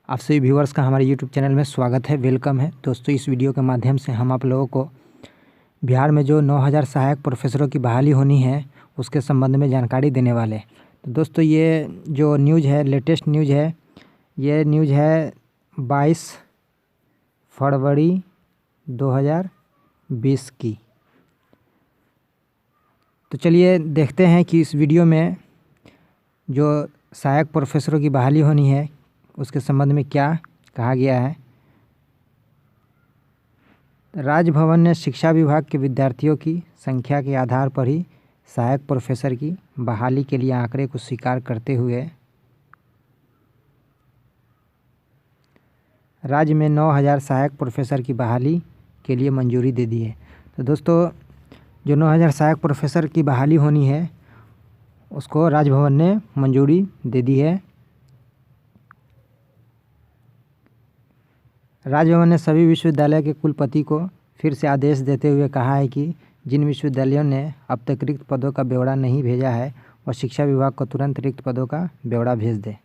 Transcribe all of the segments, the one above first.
आप सभी व्यूअर्स का हमारे यूट्यूब चैनल में स्वागत है, वेलकम है। दोस्तों, इस वीडियो के माध्यम से हम आप लोगों को बिहार में जो 9000 सहायक प्रोफेसरों की बहाली होनी है उसके संबंध में जानकारी देने वाले। तो दोस्तों, ये जो न्यूज़ है, लेटेस्ट न्यूज़ है, ये न्यूज़ है 22 फरवरी 2020 की। तो चलिए देखते हैं कि इस वीडियो में जो सहायक प्रोफेसरों की बहाली होनी है उसके संबंध में क्या कहा गया है। राजभवन ने शिक्षा विभाग के विद्यार्थियों की संख्या के आधार पर ही सहायक प्रोफेसर की बहाली के लिए आंकड़े को स्वीकार करते हुए राज्य में 9000 सहायक प्रोफेसर की बहाली के लिए मंजूरी दे दी है। तो दोस्तों, जो 9000 सहायक प्रोफेसर की बहाली होनी है उसको राजभवन ने मंजूरी दे दी है। राजभवन ने सभी विश्वविद्यालय के कुलपति को फिर से आदेश देते हुए कहा है कि जिन विश्वविद्यालयों ने अब तक रिक्त पदों का ब्यौरा नहीं भेजा है वह शिक्षा विभाग को तुरंत रिक्त पदों का ब्यौरा भेज दे।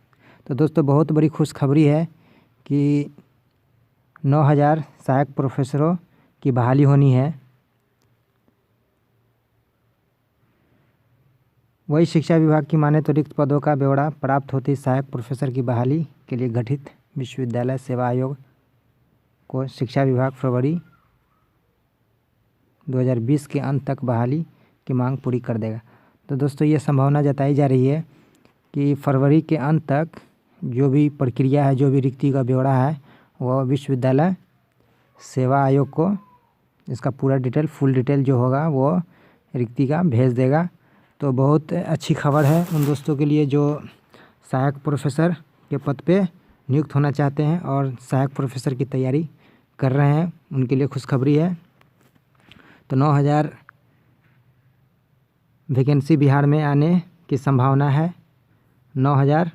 तो दोस्तों, बहुत बड़ी खुशखबरी है कि 9000 सहायक प्रोफेसरों की बहाली होनी है। वही शिक्षा विभाग की माने तो रिक्त पदों का ब्यौरा प्राप्त होते ही सहायक प्रोफेसर की बहाली के लिए गठित विश्वविद्यालय सेवा आयोग को शिक्षा विभाग फरवरी 2020 के अंत तक बहाली की मांग पूरी कर देगा। तो दोस्तों, ये संभावना जताई जा रही है कि फरवरी के अंत तक जो भी प्रक्रिया है, जो भी रिक्ति का ब्यौरा है, वह विश्वविद्यालय सेवा आयोग को इसका पूरा डिटेल, फुल डिटेल जो होगा वो रिक्ति का भेज देगा। तो बहुत अच्छी खबर है उन दोस्तों के लिए जो सहायक प्रोफेसर के पद पे नियुक्त होना चाहते हैं और सहायक प्रोफेसर की तैयारी कर रहे हैं, उनके लिए खुशखबरी है। तो 9000 वैकेंसी बिहार में आने की संभावना है। 9000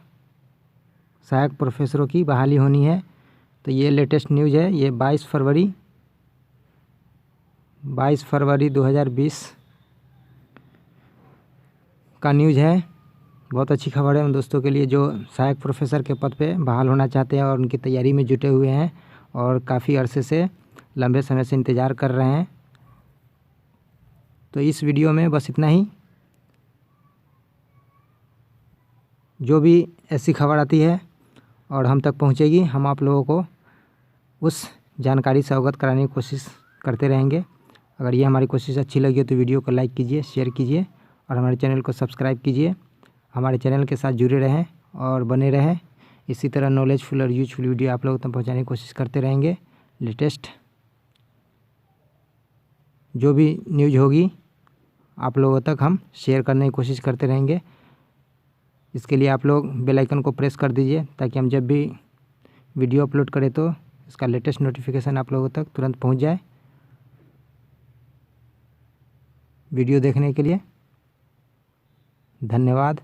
सहायक प्रोफेसरों की बहाली होनी है। तो ये लेटेस्ट न्यूज़ है, ये 22 फरवरी 2020 का न्यूज़ है। बहुत अच्छी खबर है उन दोस्तों के लिए जो सहायक प्रोफेसर के पद पे बहाल होना चाहते हैं और उनकी तैयारी में जुटे हुए हैं और काफ़ी अरसे से, लंबे समय से इंतज़ार कर रहे हैं। तो इस वीडियो में बस इतना ही। जो भी ऐसी खबर आती है और हम तक पहुंचेगी, हम आप लोगों को उस जानकारी से अवगत कराने की कोशिश करते रहेंगे। अगर ये हमारी कोशिश अच्छी लगी हो तो वीडियो को लाइक कीजिए, शेयर कीजिए और हमारे चैनल को सब्सक्राइब कीजिए। हमारे चैनल के साथ जुड़े रहें और बने रहें। इसी तरह नॉलेजफुल और यूजफुल वीडियो आप लोगों तक पहुँचाने की कोशिश करते रहेंगे। लेटेस्ट जो भी न्यूज़ होगी आप लोगों तक हम शेयर करने की कोशिश करते रहेंगे। इसके लिए आप लोग बेल आइकन को प्रेस कर दीजिए ताकि हम जब भी वीडियो अपलोड करें तो इसका लेटेस्ट नोटिफिकेशन आप लोगों तक तुरंत पहुंच जाए। वीडियो देखने के लिए धन्यवाद।